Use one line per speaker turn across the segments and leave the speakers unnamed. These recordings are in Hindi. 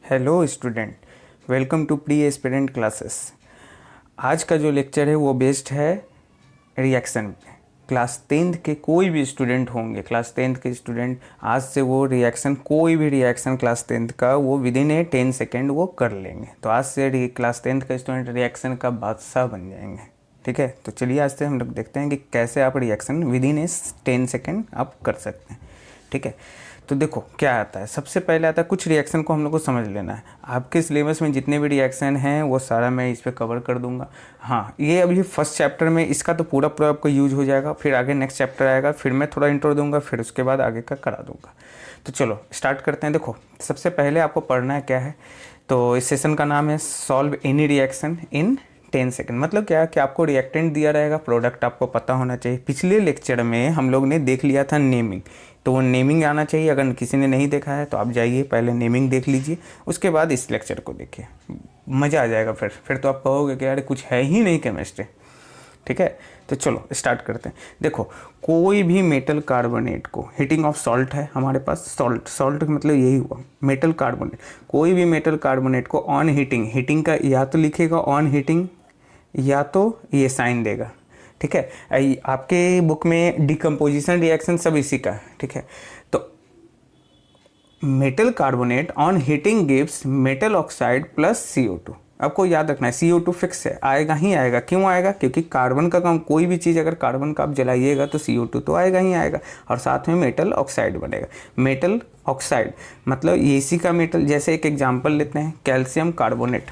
Hello student, welcome to pre aspirant classes. आज का जो लेक्चर है वो बेस्ड है रिएक्शन पे। क्लास 10th के कोई भी स्टूडेंट होंगे, क्लास 10th के स्टूडेंट आज से वो रिएक्शन, कोई भी रिएक्शन क्लास 10th का वो विद इन 10 सेकेंड वो कर लेंगे। तो आज से क्लास 10th का स्टूडेंट रिएक्शन का बादशाह बन जाएंगे। ठीक है, तो चलिए आज से हम लोग देखते हैं कि कैसे आप रिएक्शन विद इन 10 सेकेंड आप कर सकते हैं। ठीक है, तो देखो क्या आता है। सबसे पहले आता है कुछ रिएक्शन को हम लोग को समझ लेना है। आपके सिलेबस में जितने भी रिएक्शन हैं वो सारा मैं इस पर कवर कर दूंगा। हाँ, ये अभी फर्स्ट चैप्टर में इसका तो पूरा आपको यूज हो जाएगा। फिर आगे नेक्स्ट चैप्टर आएगा, फिर मैं थोड़ा इंट्रो दूंगा, फिर उसके बाद आगे का करा दूंगा। तो चलो स्टार्ट करते हैं। देखो सबसे पहले आपको पढ़ना है क्या है, तो इस सेशन का नाम है solve any reaction in 10 second. मतलब क्या है कि आपको रिएक्टेंट दिया रहेगा, प्रोडक्ट आपको पता होना चाहिए। पिछले लेक्चर में हम लोग ने देख लिया था नेमिंग, तो वो नेमिंग आना चाहिए। अगर किसी ने नहीं देखा है तो आप जाइए पहले नेमिंग देख लीजिए, उसके बाद इस लेक्चर को देखिए, मज़ा आ जाएगा। फिर तो आप कहोगे कि यार कुछ है ही नहीं केमिस्ट्री। ठीक है, तो चलो स्टार्ट करते हैं। देखो कोई भी मेटल कार्बोनेट को, हीटिंग ऑफ सॉल्ट है हमारे पास, सॉल्ट का मतलब यही हुआ मेटल कार्बोनेट। कोई भी मेटल कार्बोनेट को ऑन हीटिंग, हीटिंग का या तो लिखेगा ऑन हीटिंग या तो ये साइन देगा। ठीक है, आपके बुक में डिकम्पोजिशन रिएक्शन सब इसी का है। ठीक है, तो metal carbonate on heating gives metal oxide plus CO2। आपको याद रखना है CO2 फिक्स है, आएगा ही आएगा। क्यों आएगा? क्योंकि कार्बन का काम, कोई भी चीज़ अगर कार्बन का आप जलाइएगा तो CO2 तो आएगा ही आएगा, और साथ में मेटल ऑक्साइड बनेगा। मेटल ऑक्साइड मतलब इसी का मेटल। जैसे एक एग्जांपल लेते हैं, कैल्शियम कार्बोनेट।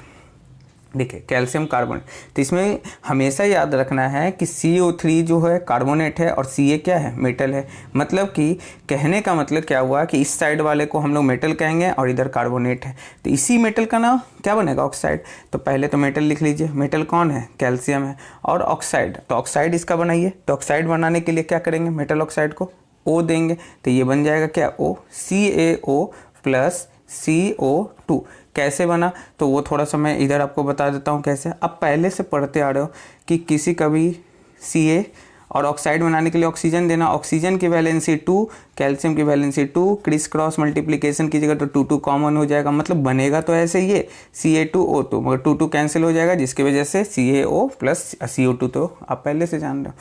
देखिए कैल्शियम कार्बोनेट, तो इसमें हमेशा याद रखना है कि CO3 जो है कार्बोनेट है और Ca क्या है? मेटल है। मतलब कि कहने का मतलब क्या हुआ कि इस साइड वाले को हम लोग मेटल कहेंगे और इधर कार्बोनेट है, तो इसी मेटल का नाम क्या बनेगा? ऑक्साइड। तो पहले तो मेटल लिख लीजिए। मेटल कौन है? कैल्शियम है। और ऑक्साइड, तो ऑक्साइड इसका बनाइए। तो ऑक्साइड बनाने के लिए क्या करेंगे? मेटल ऑक्साइड को O देंगे, तो ये बन जाएगा क्या? O, CaO plus CO2। कैसे बना तो वो थोड़ा सा मैं इधर आपको बता देता हूँ कैसे। अब पहले से पढ़ते आ रहे हो कि किसी का भी Ca और ऑक्साइड बनाने के लिए ऑक्सीजन देना। ऑक्सीजन की वैलेंसी 2, कैल्शियम की वैलेंसी 2, क्रिस क्रॉस मल्टीप्लिकेशन कीजिएगा तो 2 कॉमन हो जाएगा। मतलब बनेगा तो ऐसे ये Ca2O2, मगर 2 कैंसिल हो जाएगा, जिसकी वजह से CaO प्लस CO2 तो आप पहले से जान रहे हो।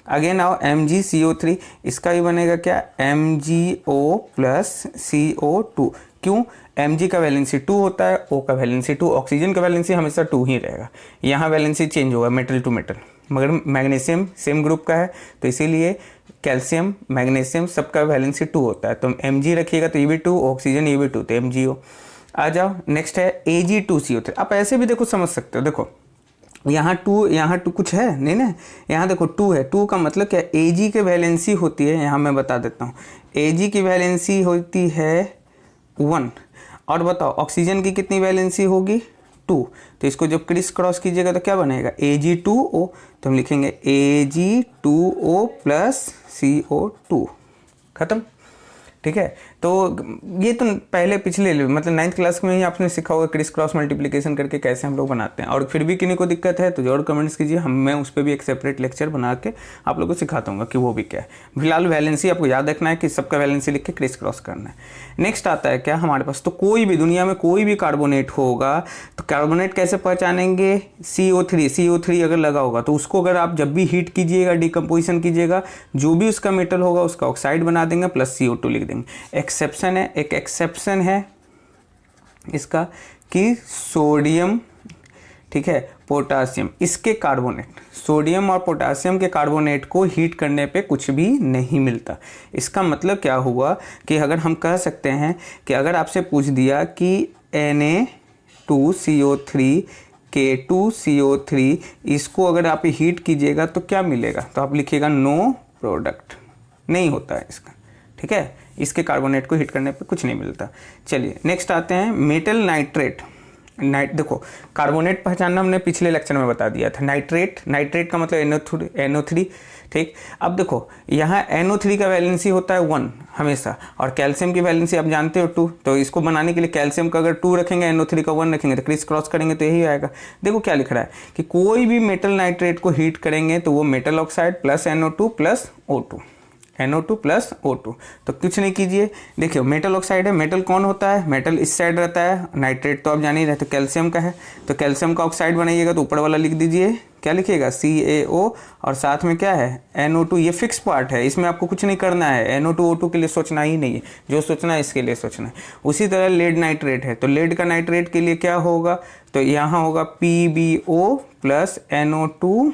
अगेन आओ MgCO3, इसका भी बनेगा क्या? MgO plus CO2। क्यों? Mg का वैलेंसी 2 होता है, O का वैलेंसी 2, ऑक्सीजन का वैलेंसी हमेशा 2 ही रहेगा। यहाँ वैलेंसी चेंज होगा मेटल टू मेटल, मगर मैग्नीशियम सेम ग्रुप का है, तो इसीलिए कैल्शियम मैग्नीशियम सबका वैलेंसी 2 होता है। तो Mg रखिएगा तो ये भी 2, ऑक्सीजन ये भी 2, तो MgO। आ जाओ नेक्स्ट है Ag2CO3। आप ऐसे भी देखो समझ सकते हो। देखो यहाँ टू कुछ है नहीं ना, यहाँ देखो 2 है। 2 का मतलब क्या? Ag की वैलेंसी होती है, यहाँ मैं बता देता हूँ, Ag की वैलेंसी होती है 1। और बताओ ऑक्सीजन की कितनी वैलेंसी होगी? 2। तो इसको जब क्रिस क्रॉस कीजिएगा तो क्या बनेगा? Ag2O। तो हम लिखेंगे Ag2O प्लस CO2। खत्म। ठीक है, तो ये तो पहले पिछले मतलब 9th क्लास में ही आपने सीखा होगा क्रिस क्रॉस मल्टीप्लिकेशन करके कैसे हम लोग बनाते हैं। और फिर भी किन्हीं को दिक्कत है तो जरूर कमेंट्स कीजिए, मैं उस पर भी एक सेपरेट लेक्चर बना के आप लोगों को सिखाता हूँ कि वो भी क्या है। फिलहाल वैलेंसी आपको याद रखना है कि सबका वैलेंसी लिख के क्रिस क्रॉस करना है। नेक्स्ट आता है क्या हमारे पास, तो कोई भी दुनिया में कोई भी कार्बोनेट होगा तो कार्बोनेट कैसे पहचानेंगे? CO3 अगर लगा होगा तो उसको अगर आप जब भी हीट कीजिएगा, डिकम्पोजिशन कीजिएगा, जो भी उसका मेटल होगा उसका ऑक्साइड बना देंगे प्लस CO2 लिख देंगे। एक्सेप्शन है, एक एक्सेप्शन है इसका कि सोडियम, ठीक है, पोटासियम, इसके कार्बोनेट, सोडियम और पोटासियम के कार्बोनेट को हीट करने पे कुछ भी नहीं मिलता। इसका मतलब क्या हुआ कि अगर हम कह सकते हैं कि अगर आपसे पूछ दिया कि Na2CO3 K2CO3, इसको अगर आप हीट कीजिएगा तो क्या मिलेगा? तो आप लिखिएगा नो प्रोडक्ट, नहीं होता है इसका। ठीक है, इसके कार्बोनेट को हीट करने पे कुछ नहीं मिलता। चलिए नेक्स्ट आते हैं मेटल नाइट्रेट। देखो कार्बोनेट पहचानना हमने पिछले लेक्चर में बता दिया था। नाइट्रेट का मतलब NO3। ठीक, अब देखो यहाँ NO3 का वैलेंसी होता है 1 हमेशा, और कैल्शियम की वैलेंसी आप जानते हो 2। तो इसको बनाने के लिए कैल्शियम का अगर 2 रखेंगे, NO3 का 1 रखेंगे, तो क्रिस क्रॉस करेंगे तो यही आएगा। देखो क्या लिख रहा है कि कोई भी मेटल नाइट्रेट को हीट करेंगे तो वो metal oxide plus NO2 plus O2। NO2 plus O2। तो कुछ नहीं कीजिए, देखिए मेटल ऑक्साइड है, मेटल कौन होता है, मेटल इस साइड रहता है, नाइट्रेट तो आप जान ही रहे, तो कैल्शियम का है, तो कैल्शियम का ऑक्साइड बनाइएगा तो ऊपर वाला लिख दीजिए, क्या लिखिएगा CaO, और साथ में क्या है NO2। ये फिक्स पार्ट है, इसमें आपको कुछ नहीं करना है, NO2 O2 के लिए सोचना ही नहीं है, जो सोचना है इसके लिए सोचना है। उसी तरह लेड नाइट्रेट है, तो लेड का नाइट्रेट के लिए क्या होगा, तो यहाँ होगा PbO plus NO2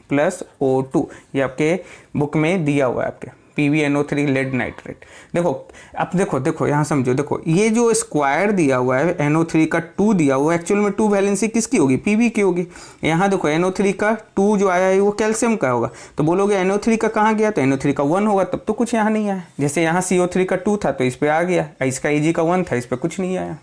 plus O2, ये आपके बुक में दिया हुआ है, आपके PbNO3 लेड नाइट्रेट। देखो अब देखो यहाँ समझो, देखो ये जो स्क्वायर दिया हुआ है NO3 का 2 दिया हुआ है, एक्चुअल में 2 वैलेंसी किसकी होगी, Pb की होगी। यहाँ देखो NO3 का 2 जो आया है वो कैल्शियम का होगा, तो बोलोगे NO3 का कहाँ गया, तो NO3 का 1 होगा, तब तो कुछ यहाँ नहीं आया। जैसे यहाँ CO3 का 2 था तो इस पर आ गया, इसका Ag का 1 था, इस पर कुछ नहीं आया।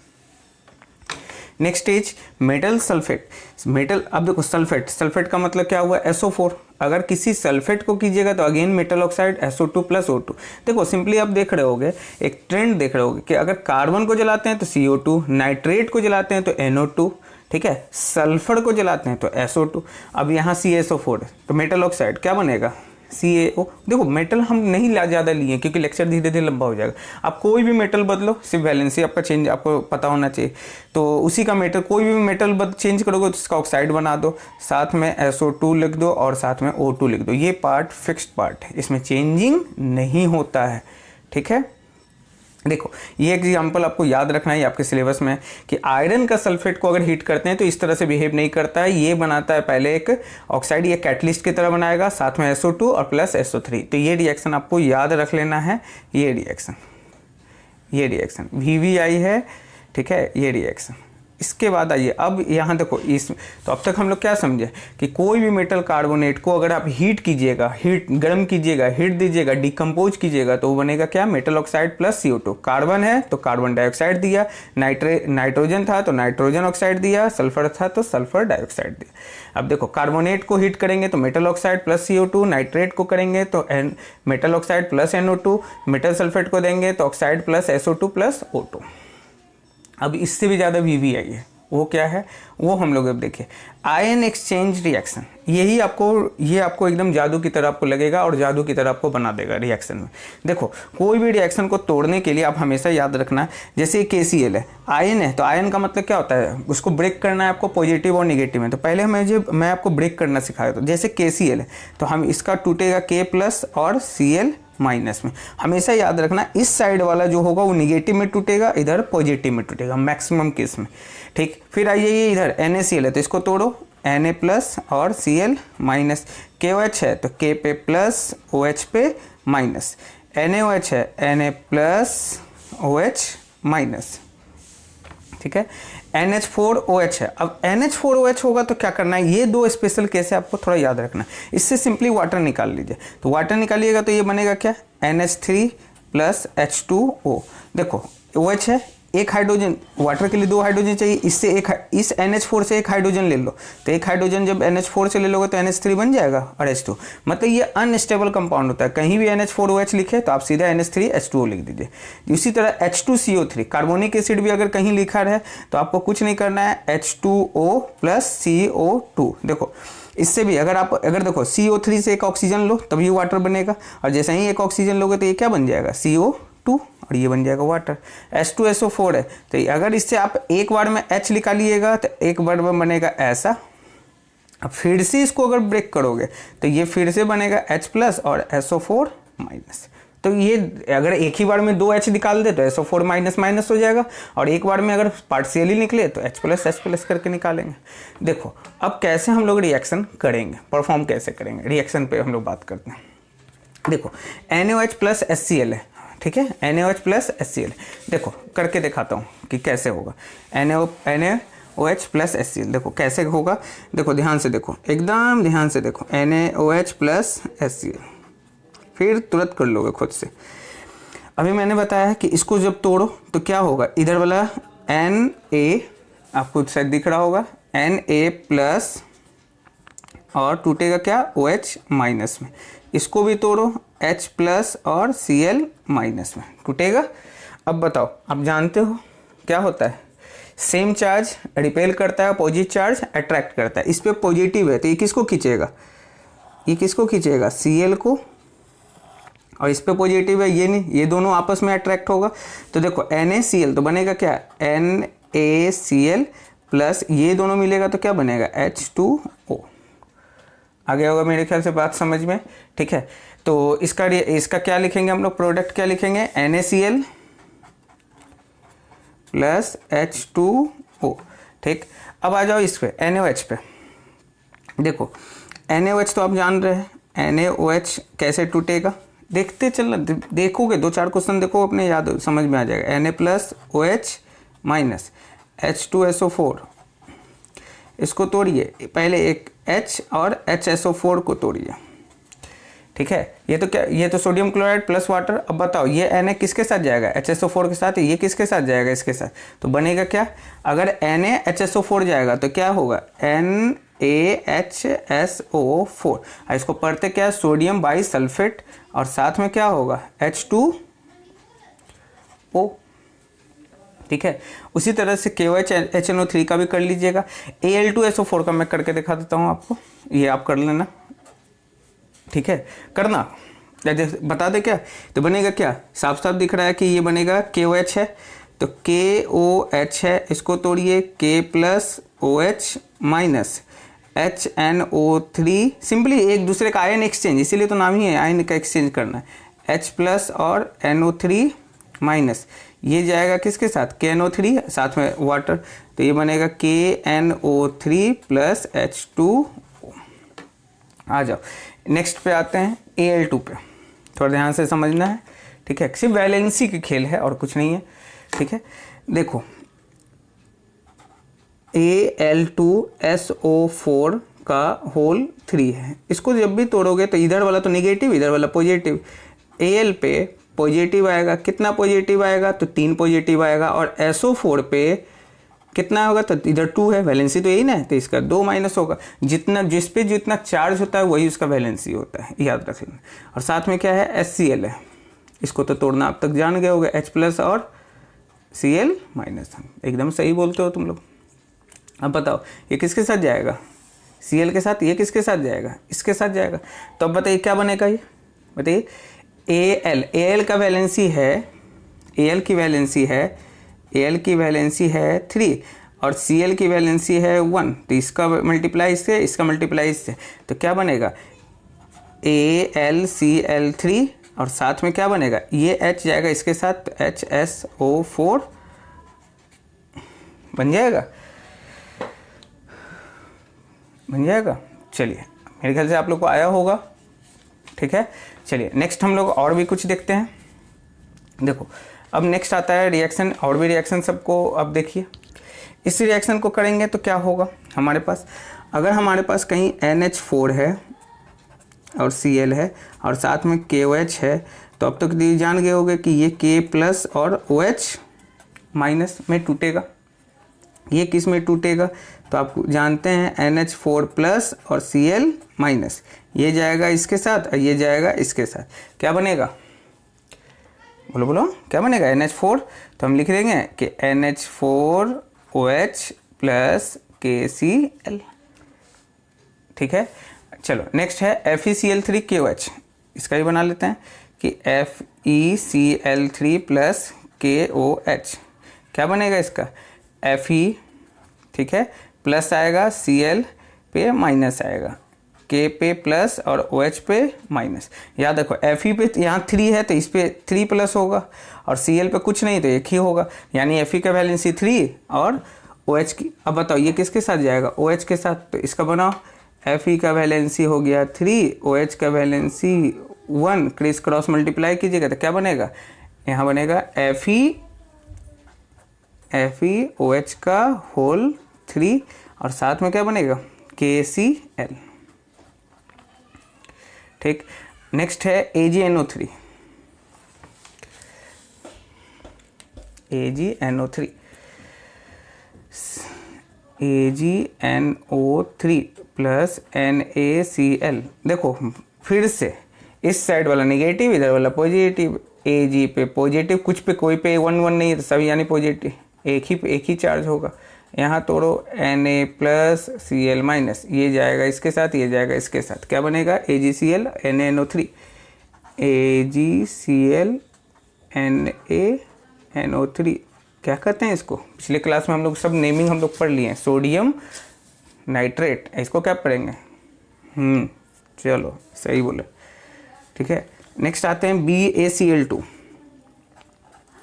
Next is metal sulphate. Metal, अब देखो सल्फेट का मतलब क्या हुआ, SO4। अगर किसी सल्फेट को कीजिएगा तो again metal oxide SO2 plus O2। देखो सिंपली आप देख रहे होगे, एक ट्रेंड देख रहे होगे कि अगर कार्बन को जलाते हैं तो CO2, नाइट्रेट को जलाते हैं तो NO2, ठीक है, सल्फर को जलाते हैं तो SO2। अब यहाँ CaSO4 है तो मेटल ऑक्साइड क्या बनेगा, CaO। देखो मेटल हम नहीं ज़्यादा लिए क्योंकि लेक्चर धीरे धीरे लंबा हो जाएगा। आप कोई भी मेटल बदलो, सिर्फ वैलेंसी आपका चेंज आपको पता होना चाहिए, तो उसी का मेटल कोई भी मेटल चेंज करोगे तो इसका ऑक्साइड बना दो, साथ में SO2 लिख दो और साथ में O2 लिख दो। ये पार्ट फिक्स्ड पार्ट है, इसमें चेंजिंग नहीं होता है, ठीक है। देखो ये एग्जाम्पल आपको याद रखना है आपके सिलेबस में, कि आयरन का सल्फेट को अगर हीट करते हैं तो इस तरह से बिहेव नहीं करता है, ये बनाता है पहले एक ऑक्साइड, ये कैटलिस्ट की तरह बनाएगा, साथ में SO2 और प्लस SO3। तो ये रिएक्शन आपको याद रख लेना है, ये रिएक्शन VVI है, ठीक है, ये रिएक्शन। इसके बाद आइए, अब यहाँ देखो इस, तो अब तक हम लोग क्या समझे कि कोई भी मेटल कार्बोनेट को अगर आप हीट कीजिएगा, गर्म कीजिएगा, हीट दीजिएगा, डिकम्पोज कीजिएगा तो वो बनेगा क्या, metal oxide plus CO2। Carbon है तो कार्बन डाइऑक्साइड दिया, नाइट्रोजन था तो नाइट्रोजन ऑक्साइड दिया, सल्फर था तो सल्फर डाइऑक्साइड दिया। अब देखो कार्बोनेट को हीट करेंगे तो metal oxide plus CO2, nitrate को करेंगे तो metal oxide plus NO2, metal sulphate को देंगे तो oxide plus SO2 plus O2। अब इससे भी ज़्यादा VVI है, वो क्या है, वो हम लोग अब देखिए, आयन एक्सचेंज रिएक्शन। ये आपको एकदम जादू की तरह आपको लगेगा और जादू की तरह आपको बना देगा रिएक्शन में। देखो कोई भी रिएक्शन को तोड़ने के लिए आप हमेशा याद रखना, जैसे KCl है, आयन है, तो आयन का मतलब क्या होता है, उसको ब्रेक करना है आपको पॉजिटिव और निगेटिव में। तो पहले मैं आपको ब्रेक करना सिखाया था, जैसे KCl है तो हम इसका टूटेगा K प्लस और Cl माइनस में। हमेशा याद रखना इस साइड वाला जो होगा वो निगेटिव में टूटेगा, इधर पॉजिटिव में टूटेगा मैक्सिमम केस में, ठीक। फिर आइए ये इधर NaCl है तो इसको तोड़ो, Na प्लस और Cl माइनस, KOH है तो K पे प्लस OH पे माइनस, NaOH है Na प्लस OH माइनस, ठीक है। NH4OH है, अब NH4OH होगा तो क्या करना है, ये दो स्पेशल केस है, आपको थोड़ा याद रखना है। इससे सिंपली वाटर निकाल लीजिए, तो वाटर निकालिएगा तो ये बनेगा क्या, NH3 प्लस H2O। देखो OH है, एक हाइड्रोजन, वाटर के लिए 2 हाइड्रोजन चाहिए, इससे इस NH4 से एक हाइड्रोजन ले लो, तो एक हाइड्रोजन जब NH4 से ले लोगे तो NH3 बन जाएगा और H2, मतलब ये अनस्टेबल कंपाउंड होता है। कहीं भी NH4OH लिखे तो आप सीधा NH3H2O लिख दीजिए। इसी तरह H2CO3, कार्बोनिक एसिड भी अगर कहीं लिखा रहे तो आपको कुछ नहीं करना है, H2O प्लस CO2। देखो इससे भी अगर देखो CO3 से एक ऑक्सीजन लो तब ये वाटर बनेगा, और जैसे ही एक ऑक्सीजन लोगे तो ये क्या बन जाएगा, CO2, और ये बन जाएगा वाटर। H2SO4 है तो अगर इससे आप एक बार में H निकालिएगा तो एक बार में बनेगा ऐसा, अब फिर से इसको अगर ब्रेक करोगे तो ये फिर से बनेगा H प्लस और SO4 माइनस। तो ये अगर एक ही बार में 2 H निकाल दे तो SO4 माइनस माइनस हो जाएगा, और एक बार में अगर पार्शियली निकले तो H प्लस करके निकालेंगे। देखो अब कैसे हम लोग रिएक्शन करेंगे, परफॉर्म कैसे करेंगे, रिएक्शन पे हम लोग बात करते हैं। देखो NaOH प्लस HCl है, ठीक है, NaOH प्लस HCl। देखो करके दिखाता हूँ कि कैसे होगा, NaOH प्लस HCl। देखो कैसे होगा, देखो ध्यान से देखो, एकदम ध्यान से देखो, NaOH प्लस HCl, फिर तुरंत कर लोगे खुद से। अभी मैंने बताया कि इसको जब तोड़ो तो क्या होगा, इधर वाला Na आपको शायद दिख रहा होगा, Na प्लस और टूटेगा क्या, OH माइनस में। इसको भी तोड़ो, H प्लस और Cl माइनस में टूटेगा। अब बताओ, आप जानते हो क्या होता है, सेम चार्ज रिपेल करता है, अपोजिट चार्ज अट्रैक्ट करता है। इस पे पॉजिटिव है तो ये किसको खींचेगा, Cl को, और इस पे पॉजिटिव है, ये नहीं, ये दोनों आपस में अट्रैक्ट होगा। तो देखो NaCl तो बनेगा क्या, NaCl प्लस ये दोनों मिलेगा तो क्या बनेगा, H2O। आ गया होगा मेरे ख्याल से बात समझ में, ठीक है। तो इसका क्या लिखेंगे हम लोग, प्रोडक्ट क्या लिखेंगे, NaCl प्लस H2O, ठीक। अब आ जाओ इस पे NaOH पे। देखो NaOH तो आप जान रहे हैं, NaOH कैसे टूटेगा, देखते चलना, देखोगे 2-4 क्वेश्चन देखो अपने, याद समझ में आ जाएगा। Na plus OH minus H2SO4, इसको तोड़िए, पहले एक H और HSO4 को तोड़िए, ठीक है। ये तो क्या, ये तो सोडियम क्लोराइड प्लस वाटर। अब बताओ ये Na किसके साथ जाएगा, HSO4 के साथ, ये किसके साथ जाएगा, इसके साथ। तो बनेगा क्या, अगर Na HSO4 जाएगा तो क्या होगा, NaHSO4, इसको पढ़ते क्या, सोडियम बाई सल्फेट, और साथ में क्या होगा, H2O, ठीक है। उसी तरह से KOH HNO3 का भी कर लीजिएगा। Al2SO4 का मैं करके दिखा देता हूँ आपको, ये आप कर लेना, ठीक है, करना, बता दे क्या। तो बनेगा क्या, साफ साफ दिख रहा है कि ये बनेगा KOH है, तो KOH है, इसको तोड़िए, K plus OH minus HNO3, simply एक दूसरे का आयन एक्सचेंज, इसीलिए तो नाम ही है, आयन का एक्सचेंज करना है। H प्लस और NO3 माइनस, ये जाएगा किसके साथ, KNO3, साथ में वाटर, तो ये बनेगा KNO3 प्लस H2O। आ जाओ नेक्स्ट पे आते हैं, Al2 पे, थोड़ा ध्यान से समझना है, ठीक है। सिर्फ वैलेंसी की खेल है और कुछ नहीं है, ठीक है। देखो Al2SO4 का होल 3 है, इसको जब भी तोड़ोगे तो इधर वाला तो निगेटिव, इधर वाला पॉजिटिव। Al पे पॉजिटिव आएगा, कितना पॉजिटिव आएगा, तो 3 पॉजिटिव आएगा, और SO4 पे कितना होगा, तो इधर 2 है, वैलेंसी तो यही ना है, तो इसका 2 माइनस होगा। जितना जिस पे जितना चार्ज होता है वही उसका वैलेंसी होता है, याद रख लेना। और साथ में क्या है, HCl है, इसको तो तोड़ना अब तक जान गए होगे, H प्लस और Cl माइनस, एकदम सही बोलते हो तुम लोग। अब बताओ ये किसके साथ जाएगा, Cl के साथ, ये किसके साथ जाएगा, इसके साथ जाएगा। तो अब बताइए क्या बनेगा, ये बताइए, Al का वैलेंसी है, Al की वैलेंसी है 3, और Cl की वैलेंसी है 1, तो इसका मल्टीप्लाई इससे, इसका मल्टीप्लाई इससे, तो क्या बनेगा, AlCl3, और साथ में क्या बनेगा, ये H जाएगा इसके साथ, HSO4 बन जाएगा। चलिए मेरे ख्याल से आप लोग को आया होगा, ठीक है। चलिए नेक्स्ट हम लोग और भी कुछ देखते हैं। देखो अब नेक्स्ट आता है रिएक्शन, और भी रिएक्शन सबको अब देखिए। इस रिएक्शन को करेंगे तो क्या होगा हमारे पास, अगर हमारे पास कहीं NH4 है और Cl है और साथ में KOH है, तो अब तक तो जान गए होंगे कि ये K प्लस और OH माइनस में टूटेगा। ये किस में टूटेगा, तो आप जानते हैं NH4 प्लस और Cl माइनस, ये जाएगा इसके साथ और ये जाएगा इसके साथ, क्या बनेगा, बोलो बोलो क्या बनेगा, NH4, तो हम लिख देंगे कि NH4OH प्लस KCl, ठीक है। चलो नेक्स्ट है FeCl3KOH, इसका ही बना लेते हैं कि FeCl3 प्लस KOH, क्या बनेगा इसका, Fe, ठीक है, प्लस आएगा, Cl पे माइनस आएगा, K पे प्लस और OH पे माइनस। याद रखो Fe पे यहाँ 3 है तो इस पे 3 प्लस होगा, और Cl पे कुछ नहीं तो एक ही होगा, यानी Fe का वैलेंसी 3 और OH की। अब बताओ ये किसके साथ जाएगा, OH के साथ, तो इसका बनाओ, Fe का वैलेंसी हो गया 3, OH का वैलेंसी 1, क्रिस क्रॉस मल्टीप्लाई कीजिएगा तो क्या बनेगा, यहाँ बनेगा FeOH का होल 3, और साथ में क्या बनेगा, KCl, ठीक। नेक्स्ट है AgNO3, AgNO3 प्लस NaCl। देखो फिर से इस साइड वाला नेगेटिव, इधर वाला पॉजिटिव, Ag पे पॉजिटिव, कुछ पे कोई पे 1 1 नहीं है तो सभी यानी पॉजिटिव, एक ही चार्ज होगा। यहाँ तोड़ो Na प्लस Cl माइनस, ये जाएगा इसके साथ, ये जाएगा इसके साथ, क्या बनेगा, AgCl NaNO3। AgClNaNO3, क्या कहते हैं इसको, पिछले क्लास में हम लोग सब नेमिंग हम लोग पढ़ लिए हैं, सोडियम नाइट्रेट, इसको क्या पढ़ेंगे? चलो सही बोले, ठीक है। नेक्स्ट आते हैं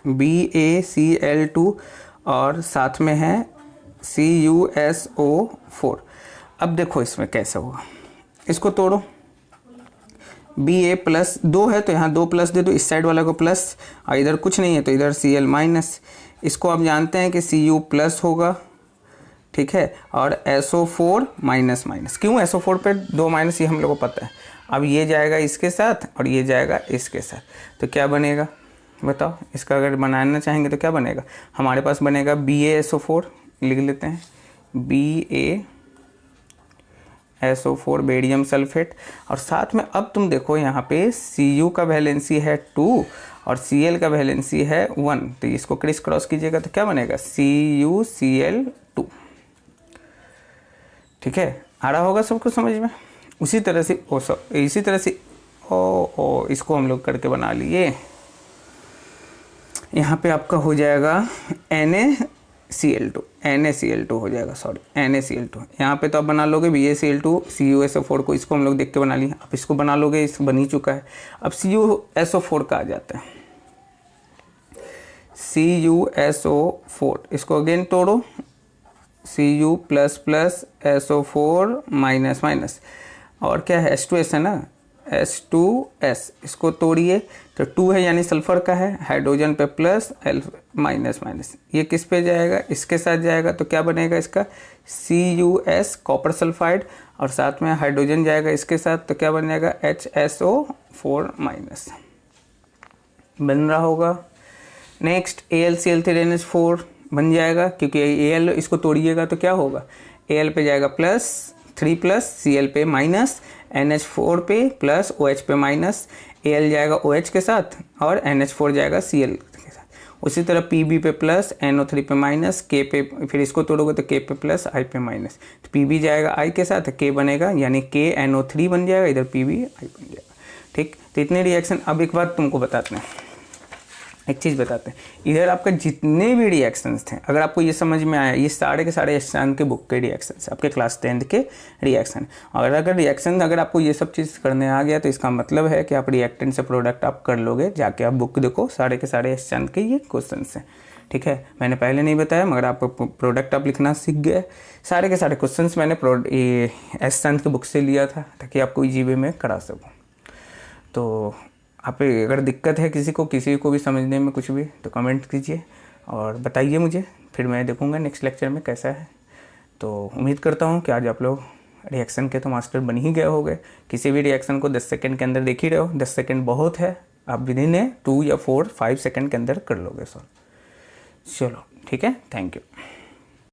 BaCl2 और साथ में है CuSO4। अब देखो इसमें कैसे होगा, इसको तोड़ो, Ba प्लस 2 है तो यहाँ 2 प्लस दे दो, इस साइड वाला को प्लस, और इधर कुछ नहीं है तो इधर Cl माइनस। इसको आप जानते हैं कि Cu प्लस होगा, ठीक है, और SO4 माइनस माइनस, क्यों SO4 पे 2 माइनस, ये हम लोग को पता है। अब ये जाएगा इसके साथ और ये जाएगा इसके साथ, तो क्या बनेगा बताओ? इसका अगर बनाना चाहेंगे तो क्या बनेगा हमारे पास? बनेगा BaSO4, लिख लेते हैं BaSO4 बेरियम सल्फेट। और साथ में अब तुम देखो यहाँ पे Cu का वैलेंसी है 2 और Cl का वैलेंसी है 1, तो इसको क्रिस क्रॉस कीजिएगा तो क्या बनेगा? CuCl2, ठीक है। आ रहा होगा सबको समझ में? उसी तरह से इसी तरह से इसको हम लोग करके बना लिए। यहाँ पे आपका हो जाएगा NaCl2 हो जाएगा, सॉरी NaCl2। यहाँ पे तो आप बना लोगे BaCl2 CuSO4 को, इसको हम लोग देख के बना लिए। अब इसको बना लोगे, इस बन ही चुका है। अब CuSO4 का आ जाता है, CuSO4, इसको अगेन तोड़ो, Cu plus plus SO4 minus minus, और क्या है H2S है ना, H2S, इसको तोड़िए तो 2 है यानी सल्फर का है, हाइड्रोजन पे प्लस माइनस माइनस, ये किस पे जाएगा? इसके साथ जाएगा, तो क्या बनेगा इसका? CuS कॉपर सल्फाइड, और साथ में हाइड्रोजन जाएगा इसके साथ, तो क्या बनेगा? HSO4 माइनस, बन रहा होगा। नेक्स्ट AlCl3NH4 बन जाएगा, क्योंकि Al इसको तोड़िएगा तो क्या होगा? Al पे जाएगा प्लस 3 प्लस, Cl पे माइनस, NH4 पे प्लस, OH पे माइनस, Al जाएगा OH के साथ और NH4 जाएगा Cl के साथ। उसी तरह Pb पे प्लस, NO3 पे माइनस, K पे, फिर इसको तोड़ोगे तो K पे प्लस, I पे माइनस, तो Pb जाएगा I के साथ, K बनेगा यानी KNO3 बन जाएगा, इधर Pb I बन जाएगा, ठीक। तो इतने रिएक्शन। अब एक बात तुमको बताते हैं, एक चीज़ बताते हैं, इधर आपका जितने भी रिएक्शंस थे, अगर आपको ये समझ में आया, ये सारे के सारे एस्टान के बुक के रिएक्शंस, आपके क्लास 10th के रिएक्शन। और अगर रिएक्शन अगर आपको ये सब चीज़ करने आ गया तो इसका मतलब है कि आप रिएक्टेंट से प्रोडक्ट आप कर लोगे। जाके आप बुक देखो, सारे के सारे एस्टान के ये क्वेश्चन हैं, ठीक है। मैंने पहले नहीं बताया, मगर आप प्रोडक्ट आप लिखना सीख गए। सारे के सारे क्वेश्चन मैंने एस्टान के बुक से लिया था, ताकि आपको ईजी वे में करा सकूँ। तो आप अगर दिक्कत है किसी को भी समझने में कुछ भी, तो कमेंट कीजिए और बताइए मुझे, फिर मैं देखूंगा नेक्स्ट लेक्चर में कैसा है। तो उम्मीद करता हूँ कि आज आप लोग रिएक्शन के तो मास्टर बन ही गए होंगे। किसी भी रिएक्शन को 10 सेकंड के अंदर देख ही रहे हो, 10 सेकंड बहुत है, आप विदिन 2 या 4-5 सेकंड के अंदर कर लोगे सॉल्व। चलो ठीक है, थैंक यू।